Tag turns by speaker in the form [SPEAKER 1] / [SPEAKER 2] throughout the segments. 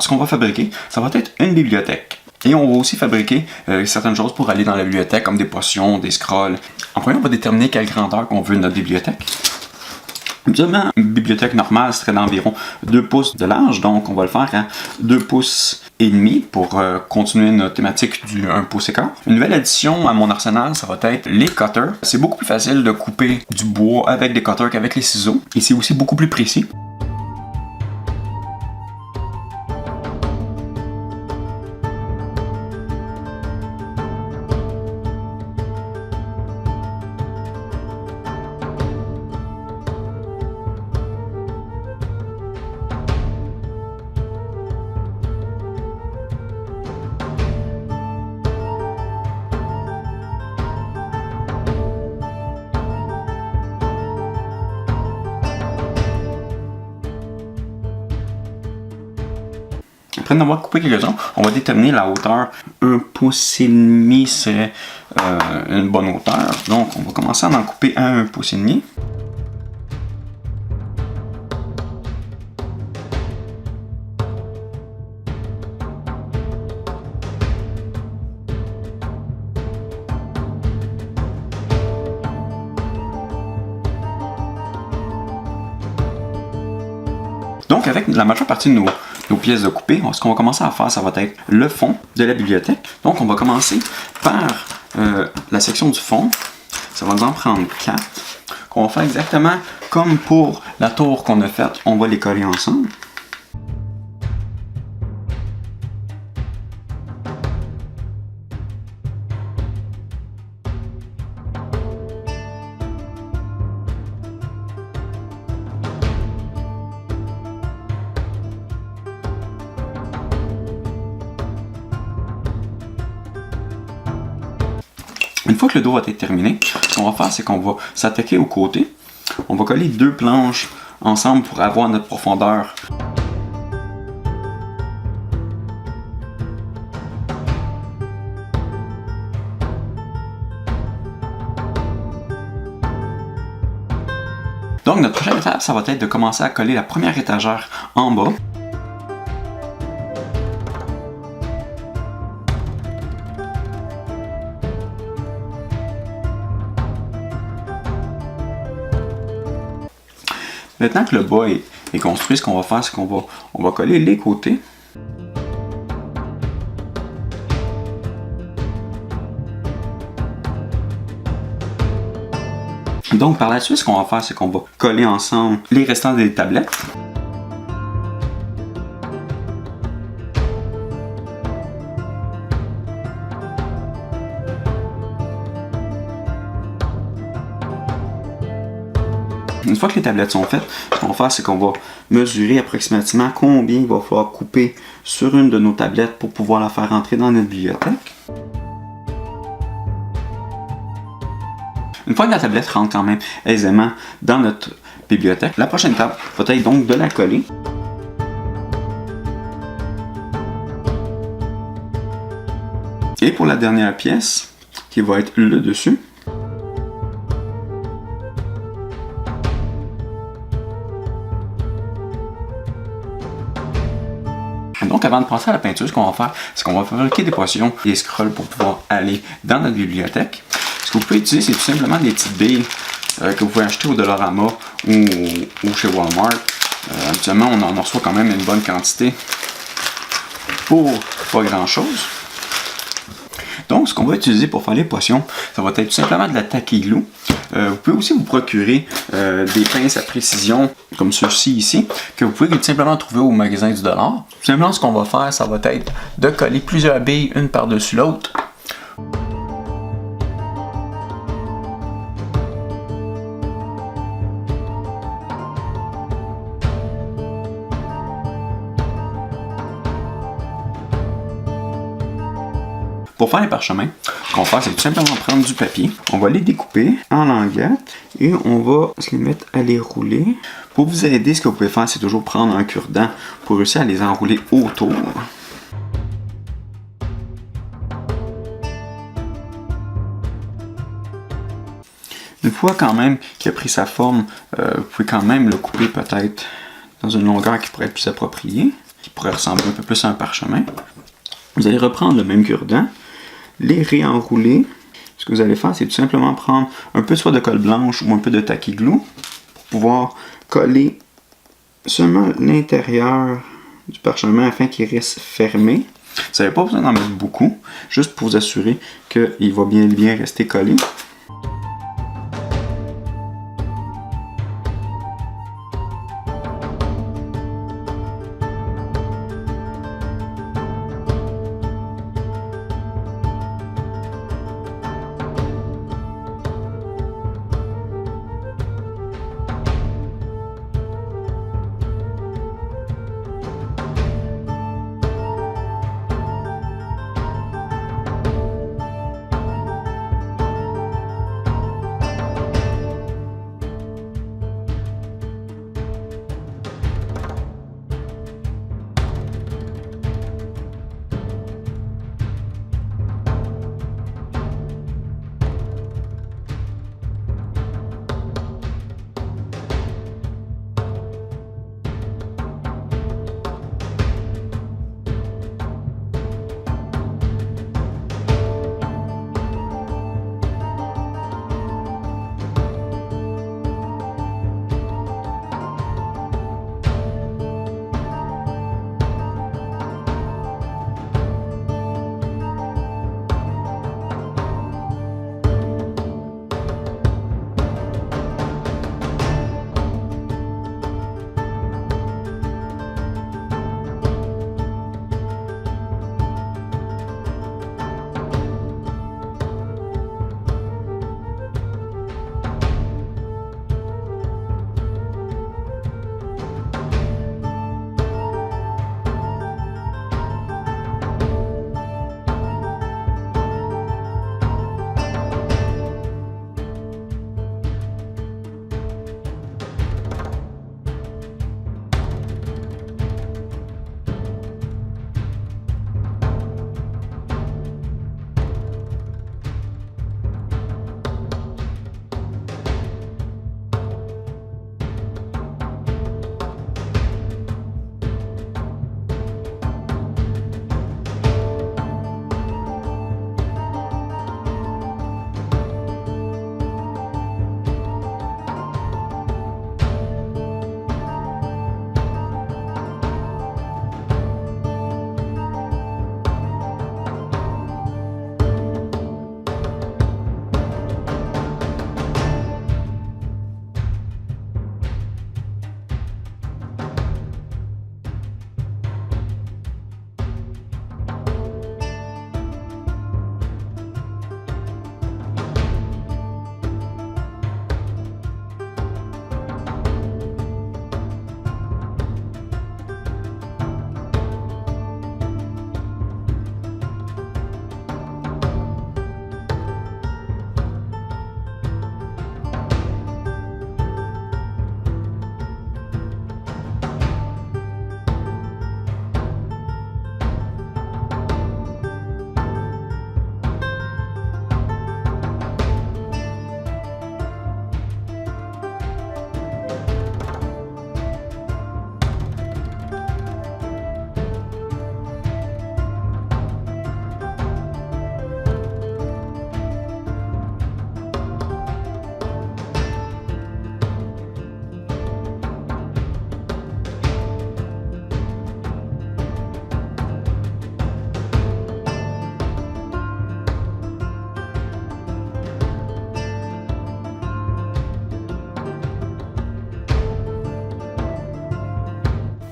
[SPEAKER 1] ce qu'on va fabriquer, ça va être une bibliothèque. Et on va aussi fabriquer certaines choses pour aller dans la bibliothèque, comme des potions, des scrolls. En premier, on va déterminer quelle grandeur qu'on veut de notre bibliothèque. Évidemment, une bibliothèque normale serait d'environ 2 pouces de large, donc on va le faire à 2 pouces et demi pour continuer notre thématique du 1 pouce et quart. Une nouvelle addition à mon arsenal, ça va être les cutters. C'est beaucoup plus facile de couper du bois avec des cutters qu'avec les ciseaux, et c'est aussi beaucoup plus précis. Après en avoir coupé quelques-uns, on va déterminer la hauteur. 1 pouce et demi serait une bonne hauteur. Donc on va commencer à en couper à 1 pouce et demi. Donc avec la majeure partie de nos pièces de couper, ce qu'on va commencer à faire, ça va être le fond de la bibliothèque. Donc on va commencer par la section du fond. Ça va nous en prendre 4. On va faire exactement comme pour la tour qu'on a faite. On va les coller ensemble. Une fois que le dos va être terminé, ce qu'on va faire, c'est qu'on va s'attaquer aux côtés. On va coller 2 planches ensemble pour avoir notre profondeur. Donc notre prochaine étape, ça va être de commencer à coller la première étagère en bas. Maintenant que le bas est construit, ce qu'on va faire, c'est qu'on va coller les côtés. Donc par la suite, ce qu'on va faire, c'est qu'on va coller ensemble les restants des tablettes. Une fois que les tablettes sont faites, ce qu'on va faire, c'est qu'on va mesurer approximativement combien il va falloir couper sur une de nos tablettes pour pouvoir la faire rentrer dans notre bibliothèque. Une fois que la tablette rentre quand même aisément dans notre bibliothèque, la prochaine étape va être donc de la coller. Et pour la dernière pièce, qui va être le dessus, donc avant de passer à la peinture, ce qu'on va faire, c'est qu'on va fabriquer des potions et des scrolls pour pouvoir aller dans notre bibliothèque. Ce que vous pouvez utiliser, c'est tout simplement des petites billes que vous pouvez acheter au Dollarama ou chez Walmart. Habituellement, on en reçoit quand même une bonne quantité pour pas grand chose. Donc, ce qu'on va utiliser pour faire les potions, ça va être tout simplement de la tacky glue. Vous pouvez aussi vous procurer des pinces à précision, comme ceux-ci ici, que vous pouvez tout simplement trouver au magasin du dollar. Tout simplement, ce qu'on va faire, ça va être de coller plusieurs billes une par-dessus l'autre. Pour faire les parchemins, ce qu'on va faire, c'est tout simplement prendre du papier. On va les découper en languettes et on va se les mettre à les rouler. Pour vous aider, ce que vous pouvez faire, c'est toujours prendre un cure-dent pour réussir à les enrouler autour. Une fois quand même qu'il a pris sa forme, vous pouvez quand même le couper peut-être dans une longueur qui pourrait être plus appropriée. pourrait ressembler un peu plus à un parchemin. Vous allez reprendre le même cure-dent, les réenrouler. Ce que vous allez faire, c'est tout simplement prendre un peu soit de colle blanche ou un peu de tacky glue pour pouvoir coller seulement l'intérieur du parchemin afin qu'il reste fermé. Vous n'avez pas besoin d'en mettre beaucoup, juste pour vous assurer qu'il va bien rester collé.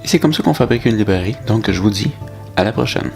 [SPEAKER 2] Et c'est comme ça qu'on fabrique une librairie, donc je vous dis à la prochaine.